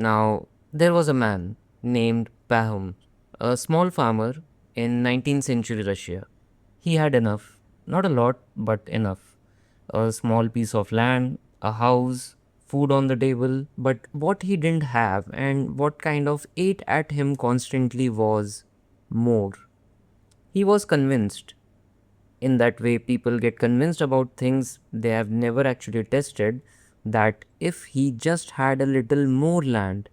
Now, there was a man named Pahom, a small farmer in 19th century Russia. He had enough, not a lot, but enough. A small piece of land, a house, food on the table. But what he didn't have and what kind of ate at him constantly was more. He was convinced. In that way, people get convinced about things they have never actually tested, that if he just had a little more land,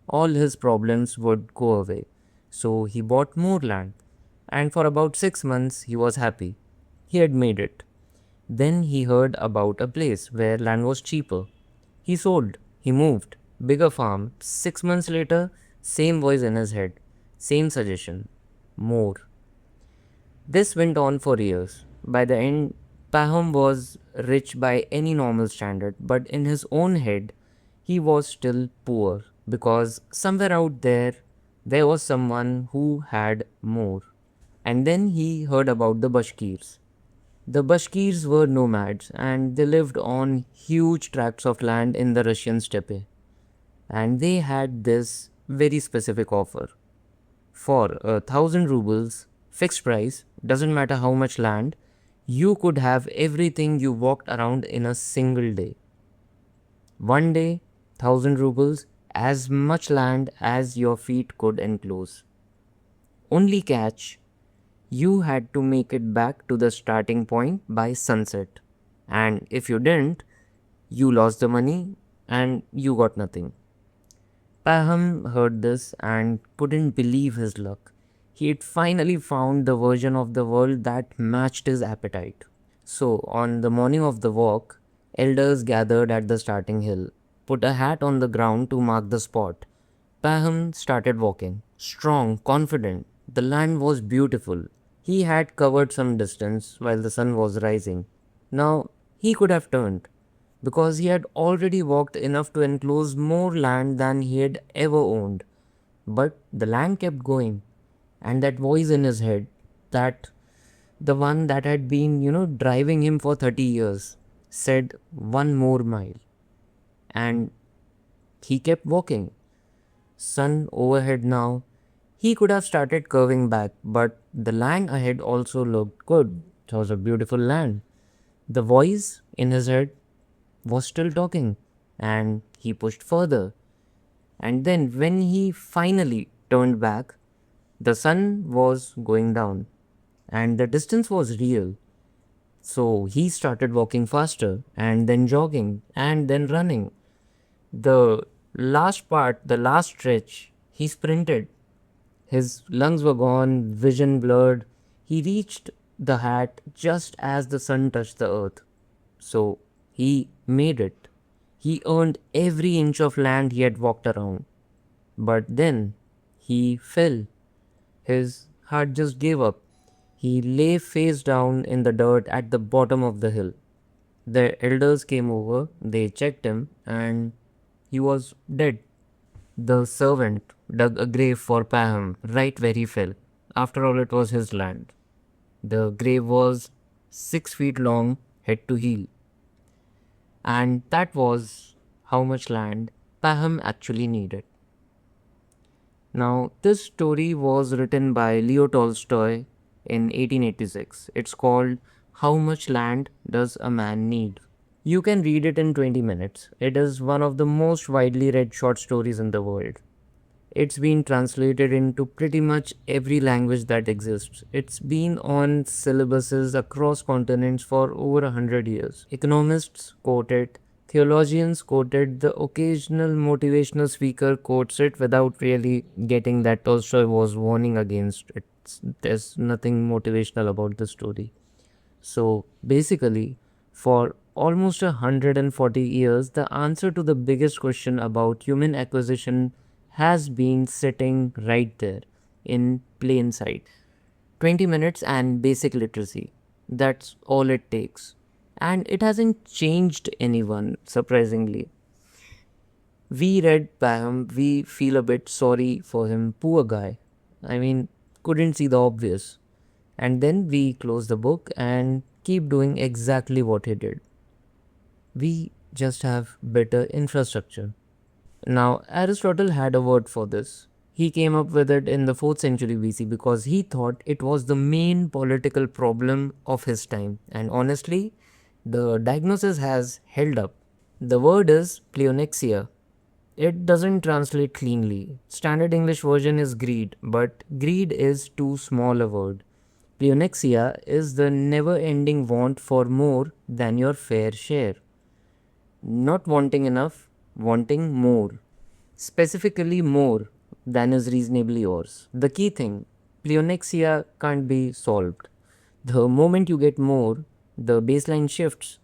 all his problems would go away. So he bought more land, and for about 6 months he was happy. He had made it. Then he heard about a place where land was cheaper. He sold, he moved, bigger farm. 6 months later, same voice in his head, same suggestion, more. This went on for years. By the end, Pahom was rich by any normal standard, but in his own head, he was still poor because somewhere out there, there was someone who had more. And then he heard about the Bashkirs. The Bashkirs were nomads and they lived on huge tracts of land in the Russian steppe. And they had this very specific offer. For 1,000 rubles, fixed price, doesn't matter how much land, you could have everything you walked around in a single day. One day, 1,000 rubles, as much land as your feet could enclose. Only catch, you had to make it back to the starting point by sunset. And if you didn't, you lost the money and you got nothing. Paham heard this and couldn't believe his luck. He had finally found the version of the world that matched his appetite. So, on the morning of the walk, elders gathered at the starting hill, put a hat on the ground to mark the spot. Paham started walking, strong, confident. The land was beautiful. He had covered some distance while the sun was rising. Now, he could have turned, because he had already walked enough to enclose more land than he had ever owned. But the land kept going, and that voice in his head, that the one that had been, driving him for 30 years, said one more mile. And he kept walking. Sun overhead now. He could have started curving back, but the land ahead also looked good. It was a beautiful land. The voice in his head was still talking, and he pushed further. And then, when he finally turned back, the sun was going down, and the distance was real. So he started walking faster, and then jogging, and then running. The last part, the last stretch, he sprinted. His lungs were gone, vision blurred. He reached the hat just as the sun touched the earth. So he made it. He earned every inch of land he had walked around. But then he fell. His heart just gave up. He lay face down in the dirt at the bottom of the hill. The elders came over, they checked him, and he was dead. The servant dug a grave for Paham right where he fell. After all, it was his land. The grave was 6 feet long, head to heel. And that was how much land Paham actually needed. Now, this story was written by Leo Tolstoy in 1886. It's called How Much Land Does a Man Need? You can read it in 20 minutes. It is one of the most widely read short stories in the world. It's been translated into pretty much every language that exists. It's been on syllabuses across continents for over 100 years. Economists quote it, theologians quote it, the occasional motivational speaker quotes it without really getting that Tolstoy was warning against it. There's nothing motivational about the story. So basically, for almost 140 years, the answer to the biggest question about human acquisition has been sitting right there in plain sight. 20 minutes and basic literacy. That's all it takes. And it hasn't changed anyone, surprisingly. We read Paham, we feel a bit sorry for him, poor guy. I mean, couldn't see the obvious. And then we close the book and keep doing exactly what he did. We just have better infrastructure. Now, Aristotle had a word for this. He came up with it in the 4th century BC because he thought it was the main political problem of his time. And honestly, the diagnosis has held up. The word is pleonexia. It doesn't translate cleanly. Standard English version is greed, but greed is too small a word. Pleonexia is the never ending want for more than your fair share. Not wanting enough, wanting more. Specifically, more than is reasonably yours. The key thing, pleonexia can't be solved. The moment you get more, the baseline shifts.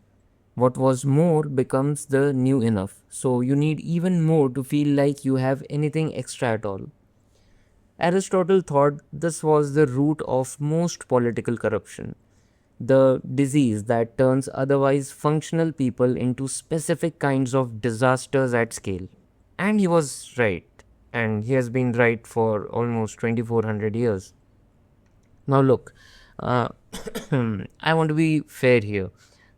What was more becomes the new enough. So you need even more to feel like you have anything extra at all. Aristotle thought this was the root of most political corruption, the disease that turns otherwise functional people into specific kinds of disasters at scale. And he was right, and he has been right for almost 2400 years. Now, look, uh, I want to be fair here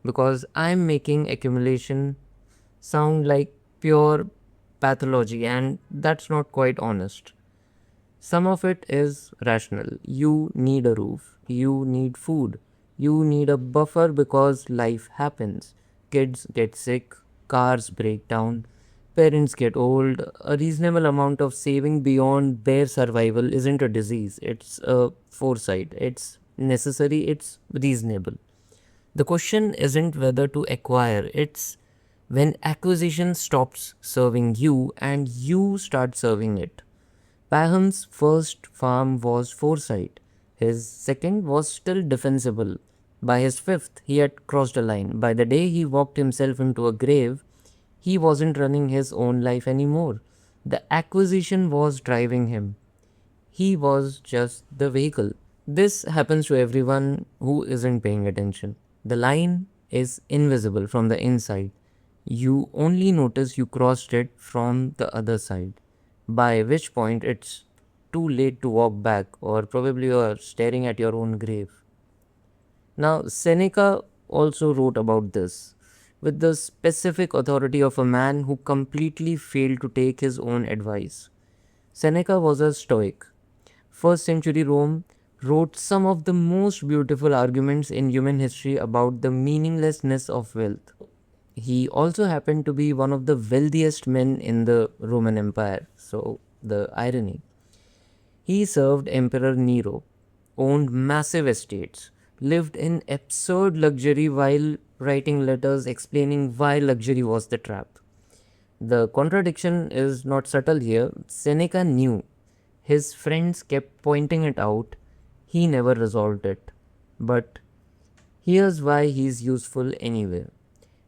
because I'm making accumulation sound like pure pathology, and that's not quite honest. Some of it is rational. You need a roof, you need food, you need a buffer because life happens. Kids get sick, cars break down, parents get old. A reasonable amount of saving beyond bare survival isn't a disease, it's a foresight. It's necessary, it's reasonable. The question isn't whether to acquire, it's when acquisition stops serving you and you start serving it. Paham's first farm was foresight. His second was still defensible. By his fifth, he had crossed a line. By the day he walked himself into a grave, he wasn't running his own life anymore. The acquisition was driving him. He was just the vehicle. This happens to everyone who isn't paying attention. The line is invisible from the inside. You only notice you crossed it from the other side, by which point it's too late to walk back, or probably you are staring at your own grave. Now, Seneca also wrote about this with the specific authority of a man who completely failed to take his own advice. Seneca was a Stoic. First century Rome wrote some of the most beautiful arguments in human history about the meaninglessness of wealth. He also happened to be one of the wealthiest men in the Roman Empire. So, the irony. He served Emperor Nero, owned massive estates, lived in absurd luxury while writing letters explaining why luxury was the trap. The contradiction is not subtle here. Seneca knew. His friends kept pointing it out. He never resolved it. But here's why he's useful anyway.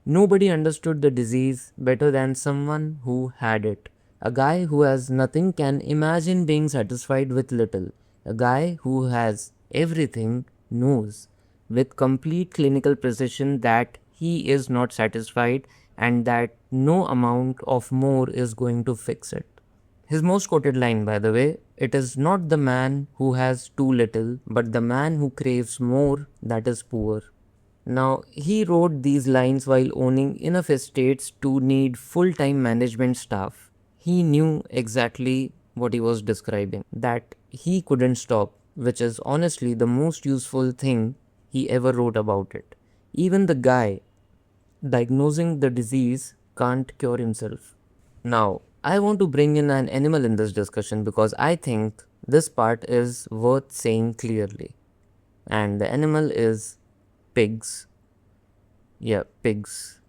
Nobody understood the disease better than someone who had it. A guy who has nothing can imagine being satisfied with little. A guy who has everything knows with complete clinical precision that he is not satisfied and that no amount of more is going to fix it. His most quoted line, by the way, it is not the man who has too little, but the man who craves more that is poor. Now, he wrote these lines while owning enough estates to need full time management staff. He knew exactly what he was describing, that he couldn't stop, which is honestly the most useful thing he ever wrote about it. Even the guy diagnosing the disease can't cure himself. Now, I want to bring in an animal in this discussion because I think this part is worth saying clearly. And the animal is pigs. Yeah, pigs.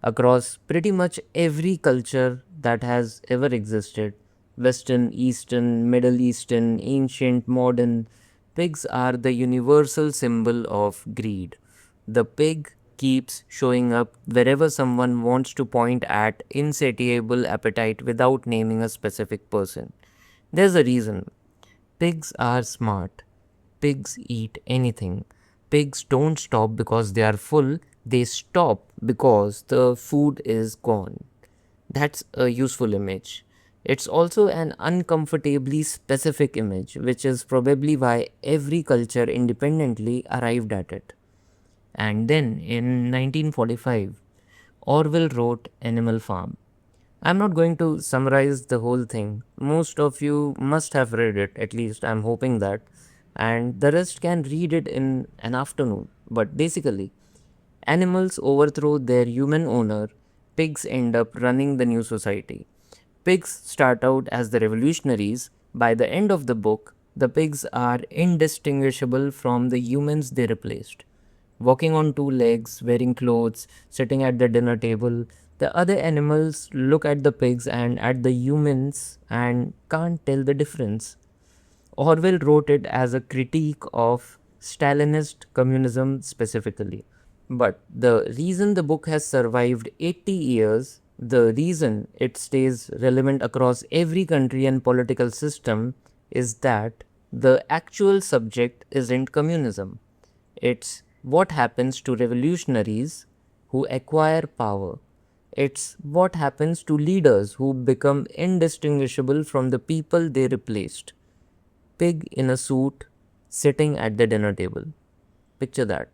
Across pretty much every culture that has ever existed, Western, Eastern, Middle Eastern, ancient, modern, pigs are the universal symbol of greed. The pig keeps showing up wherever someone wants to point at insatiable appetite without naming a specific person. There's a reason. Pigs are smart. Pigs eat anything. Pigs don't stop because they are full, they stop because the food is gone. That's a useful image. It's also an uncomfortably specific image, which is probably why every culture independently arrived at it. And then in 1945, Orwell wrote Animal Farm. I'm not going to summarize the whole thing. Most of you must have read it, at least I'm hoping that, and the rest can read it in an afternoon. But basically, animals overthrow their human owner, pigs end up running the new society. Pigs start out as the revolutionaries. By the end of the book, the pigs are indistinguishable from the humans they replaced. Walking on two legs, wearing clothes, sitting at the dinner table, the other animals look at the pigs and at the humans and can't tell the difference. Orwell wrote it as a critique of Stalinist communism specifically. But the reason the book has survived 80 years, the reason it stays relevant across every country and political system, is that the actual subject isn't communism. It's what happens to revolutionaries who acquire power. It's what happens to leaders who become indistinguishable from the people they replaced. Pig in a suit sitting at the dinner table. Picture that.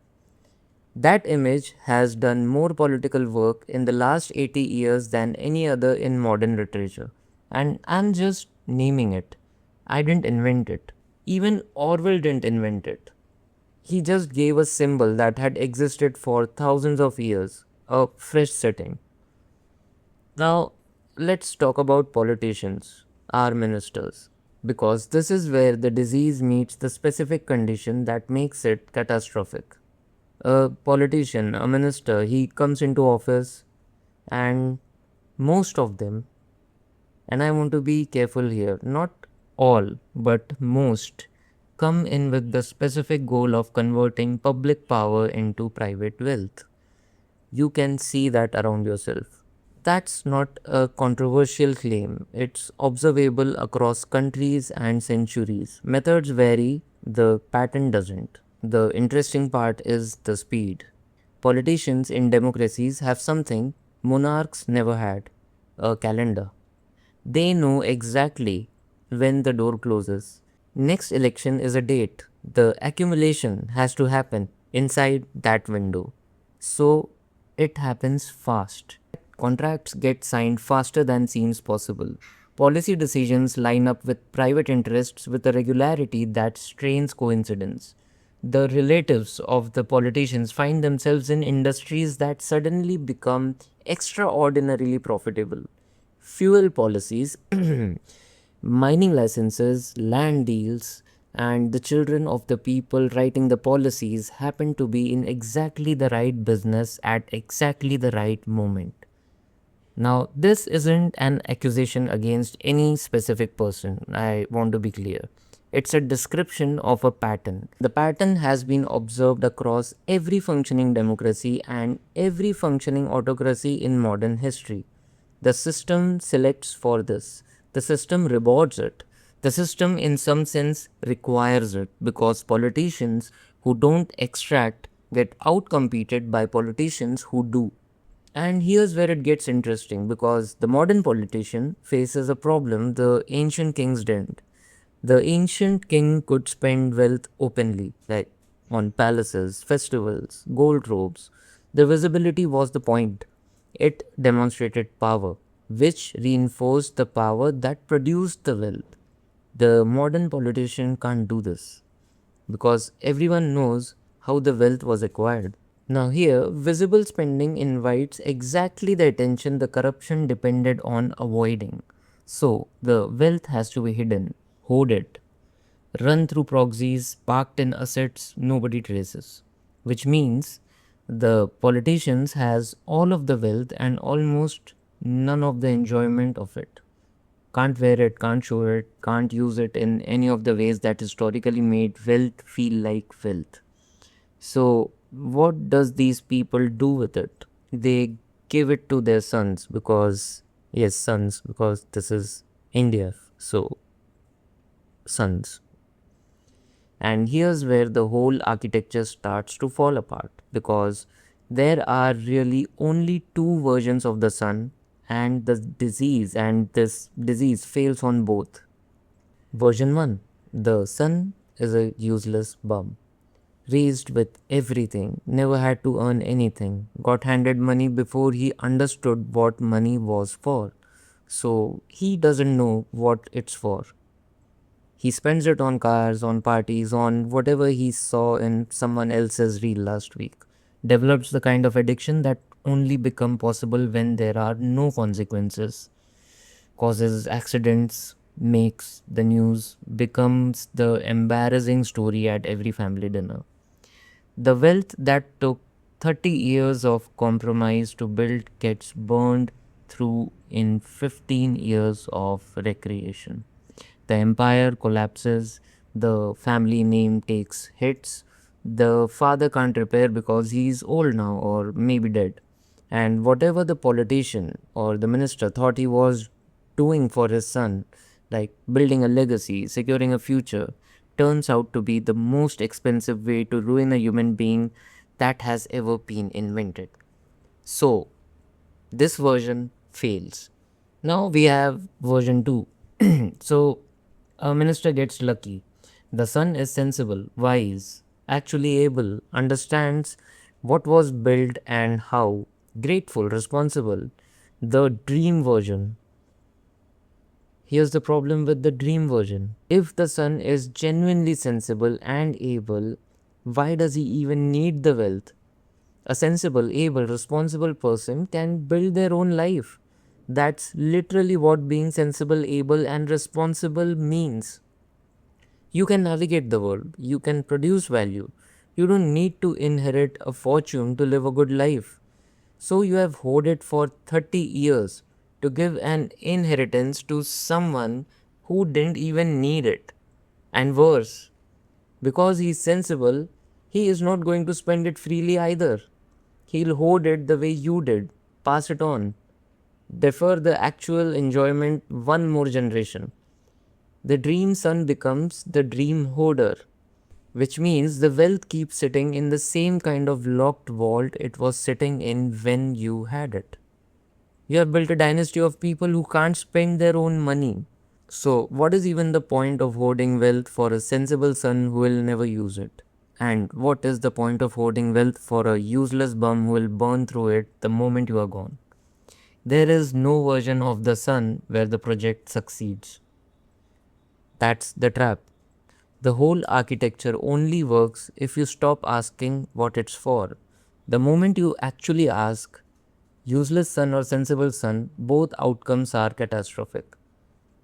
That image has done more political work in the last 80 years than any other in modern literature. And I'm just naming it. I didn't invent it. Even Orwell didn't invent it. He just gave a symbol that had existed for thousands of years, a fresh setting. Now, let's talk about politicians, our ministers, because this is where the disease meets the specific condition that makes it catastrophic. A politician, a minister, he comes into office, and most of them, and I want to be careful here, not all, but most, come in with the specific goal of converting public power into private wealth. You can see that around yourself. That's not a controversial claim. It's observable across countries and centuries. Methods vary, the pattern doesn't. The interesting part is the speed. Politicians in democracies have something monarchs never had, a calendar. They know exactly when the door closes. Next election is a date. The accumulation has to happen inside that window. So it happens fast. Contracts get signed faster than seems possible. Policy decisions line up with private interests with a regularity that strains coincidence. The relatives of the politicians find themselves in industries that suddenly become extraordinarily profitable. Fuel policies, mining licenses, land deals, and the children of the people writing the policies happen to be in exactly the right business at exactly the right moment. Now, this isn't an accusation against any specific person, I want to be clear. It's a description of a pattern. The pattern has been observed across every functioning democracy and every functioning autocracy in modern history. The system selects for this. The system rewards it. The system, in some sense, requires it because politicians who don't extract get outcompeted by politicians who do. And here's where it gets interesting because the modern politician faces a problem the ancient kings didn't. The ancient king could spend wealth openly, like on palaces, festivals, gold robes. The visibility was the point. It demonstrated power, which reinforced the power that produced the wealth. The modern politician can't do this because everyone knows how the wealth was acquired. Now, here, visible spending invites exactly the attention the corruption depended on avoiding. So, the wealth has to be hidden, hoarded, run through proxies, parked in assets nobody traces. Which means the politicians has all of the wealth and almost none of the enjoyment of it. Can't wear it, can't show it, can't use it in any of the ways that historically made wealth feel like wealth. So, what does these people do with it? They give it to their sons because, yes, sons, because this is India. So, sons. And here's where the whole architecture starts to fall apart because there are really only two versions of the sun, and this disease fails on both. Version 1, the sun is a useless bum. Raised with everything, never had to earn anything, got handed money before he understood what money was for. So he doesn't know what it's for. He spends it on cars, on parties, on whatever he saw in someone else's reel last week. Develops the kind of addiction that only become possible when there are no consequences. Causes accidents, makes the news, becomes the embarrassing story at every family dinner. The wealth that took 30 years of compromise to build gets burned through in 15 years of recreation. The empire collapses, the family name takes hits, the father can't repair because he's old now or maybe dead. And whatever the politician or the minister thought he was doing for his son, like building a legacy, securing a future, turns out to be the most expensive way to ruin a human being that has ever been invented. So, this version fails. Now we have version 2. So, a minister gets lucky. The son is sensible, wise, actually able, understands what was built and how, grateful, responsible. The dream version. Here's the problem with the dream version. If the son is genuinely sensible and able, why does he even need the wealth? A sensible, able, responsible person can build their own life. That's literally what being sensible, able, and responsible means. You can navigate the world, you can produce value. You don't need to inherit a fortune to live a good life. So you have hoarded for 30 years to give an inheritance to someone who didn't even need it. And worse, because he's sensible, he is not going to spend it freely either. He'll hoard it the way you did, pass it on, defer the actual enjoyment one more generation. The dream son becomes the dream hoarder, which means the wealth keeps sitting in the same kind of locked vault it was sitting in when you had it. You have built a dynasty of people who can't spend their own money. So, what is even the point of hoarding wealth for a sensible son who will never use it? And what is the point of hoarding wealth for a useless bum who will burn through it the moment you are gone? There is no version of the sun where the project succeeds. That's the trap. The whole architecture only works if you stop asking what it's for. The moment you actually ask, useless son or sensible son, both outcomes are catastrophic.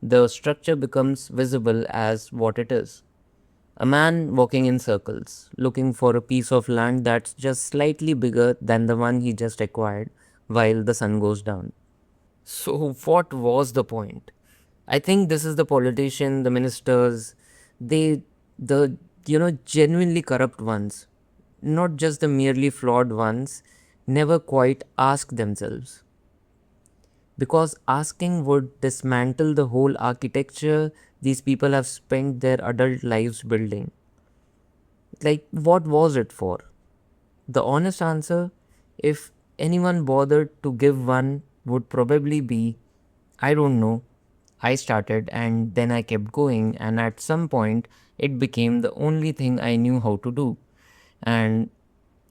The structure becomes visible as what it is. A man walking in circles, looking for a piece of land that's just slightly bigger than the one he just acquired while the sun goes down. So, what was the point? I think this is the politician, the ministers, they, the, genuinely corrupt ones, not just the merely flawed ones, never quite ask themselves. Because asking would dismantle the whole architecture these people have spent their adult lives building. Like, what was it for? The honest answer, if anyone bothered to give one, would probably be I don't know. I started and then I kept going, and at some point, it became the only thing I knew how to do. And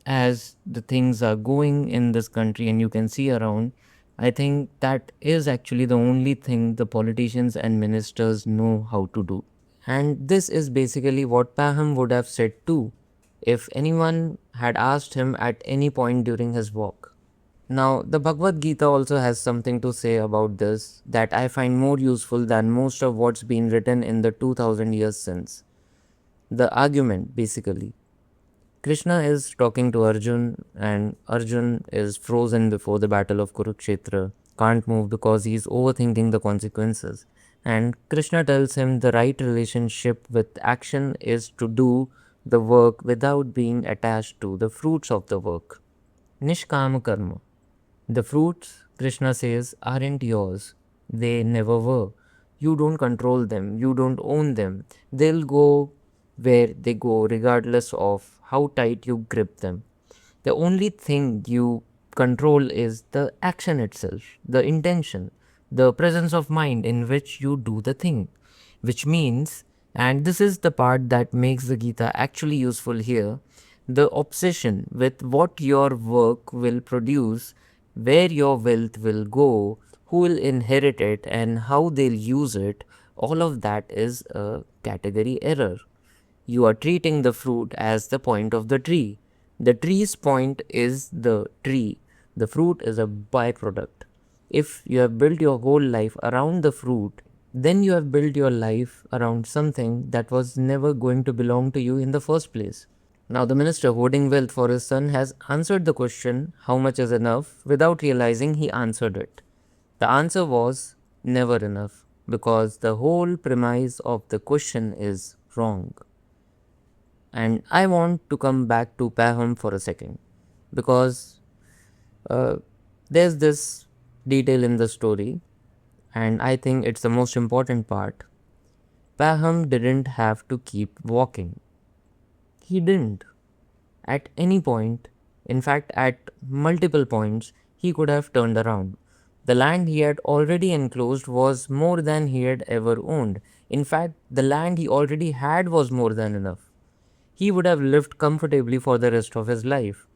as the things are going in this country, and you can see around, I think that is actually the only thing the politicians and ministers know how to do. And this is basically what Paham would have said too, if anyone had asked him at any point during his walk. Now, the Bhagavad Gita also has something to say about this that I find more useful than most of what's been written in the 2000 years since. The argument, basically. Krishna is talking to Arjun, and Arjun is frozen before the battle of Kurukshetra, can't move because he's overthinking the consequences. And Krishna tells him the right relationship with action is to do the work without being attached to the fruits of the work. Nishkama karma. The fruits, Krishna says, aren't yours. They never were. You don't control them. You don't own them. They'll go where they go, regardless of how tight you grip them. The only thing you control is the action itself, the intention, the presence of mind in which you do the thing. Which means, and this is the part that makes the Gita actually useful here, the obsession with what your work will produce, where your wealth will go, who will inherit it, and how they'll use it, all of that is a category error. You are treating the fruit as the point of the tree. The tree's point is the tree. The fruit is a byproduct. If you have built your whole life around the fruit, then you have built your life around something that was never going to belong to you in the first place. Now, the minister hoarding wealth for his son has answered the question, how much is enough, without realizing he answered it. The answer was never enough, because the whole premise of the question is wrong. And I want to come back to Paham for a second, because uh, there's this detail in the story, and I think it's the most important part. Paham didn't have to keep walking. He didn't. At any point, in fact, at multiple points, he could have turned around. The land he had already enclosed was more than he had ever owned. In fact, the land he already had was more than enough. He would have lived comfortably for the rest of his life.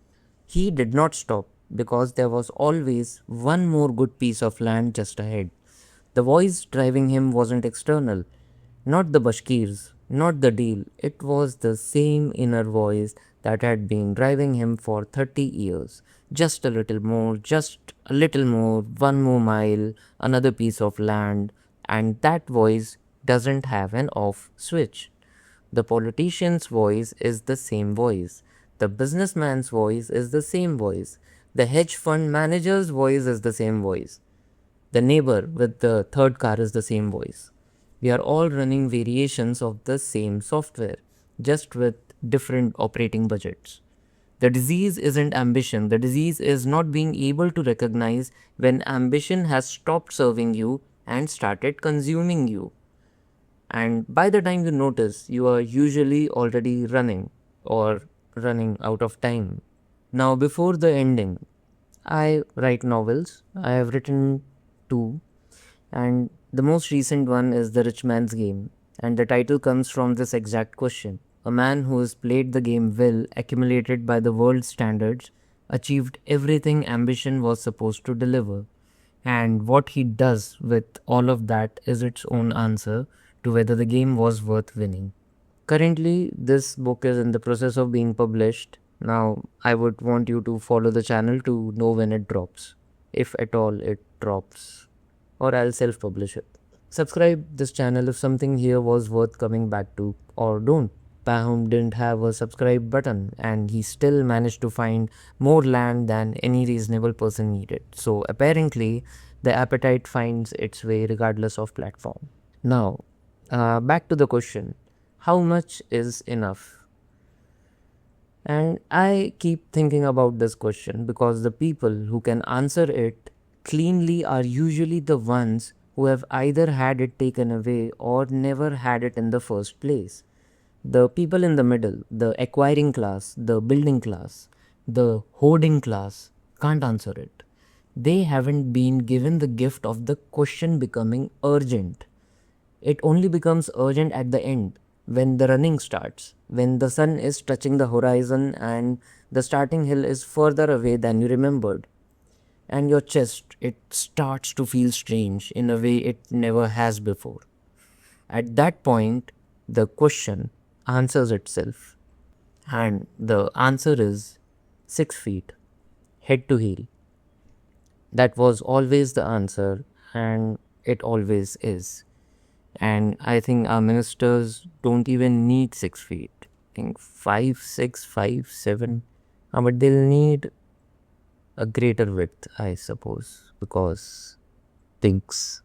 He did not stop because there was always one more good piece of land just ahead. The voice driving him wasn't external, not the Bashkirs, not the deal. It was the same inner voice that had been driving him for 30 years. Just a little more, just a little more, one more mile, another piece of land, and that voice doesn't have an off switch. The politician's voice is the same voice. The businessman's voice is the same voice. The hedge fund manager's voice is the same voice. The neighbor with the third car is the same voice. We are all running variations of the same software, just with different operating budgets. The disease isn't ambition. The disease is not being able to recognize when ambition has stopped serving you and started consuming you. And by the time you notice, you are usually already running or running out of time. Now, before the ending, I write novels. I have written two, and the most recent one is The Rich Man's Game. And the title comes from this exact question. A man who has played the game well, accumulated by the world's standards, achieved everything ambition was supposed to deliver. And what he does with all of that is its own answer to whether the game was worth winning. Currently, this book is in the process of being published. Now, I would want you to follow the channel to know when it drops, if at all it drops, or I'll self publish it. Subscribe this channel if something here was worth coming back to, or don't. Pahom didn't have a subscribe button, and he still managed to find more land than any reasonable person needed. So apparently, the appetite finds its way regardless of platform. Now, back to the question, how much is enough? And I keep thinking about this question because the people who can answer it cleanly are usually the ones who have either had it taken away or never had it in the first place. The people in the middle, the acquiring class, the building class, the hoarding class, can't answer it. They haven't been given the gift of the question becoming urgent. It only becomes urgent at the end, when the running starts, when the sun is touching the horizon and the starting hill is further away than you remembered. And your chest, it starts to feel strange in a way it never has before. At that point, the question answers itself. And the answer is 6 feet, head to heel. That was always the answer, and it always is. And I think our ministers don't even need 6 feet. I think 5, 6, 5, 7. But they'll need a greater width, I suppose, because things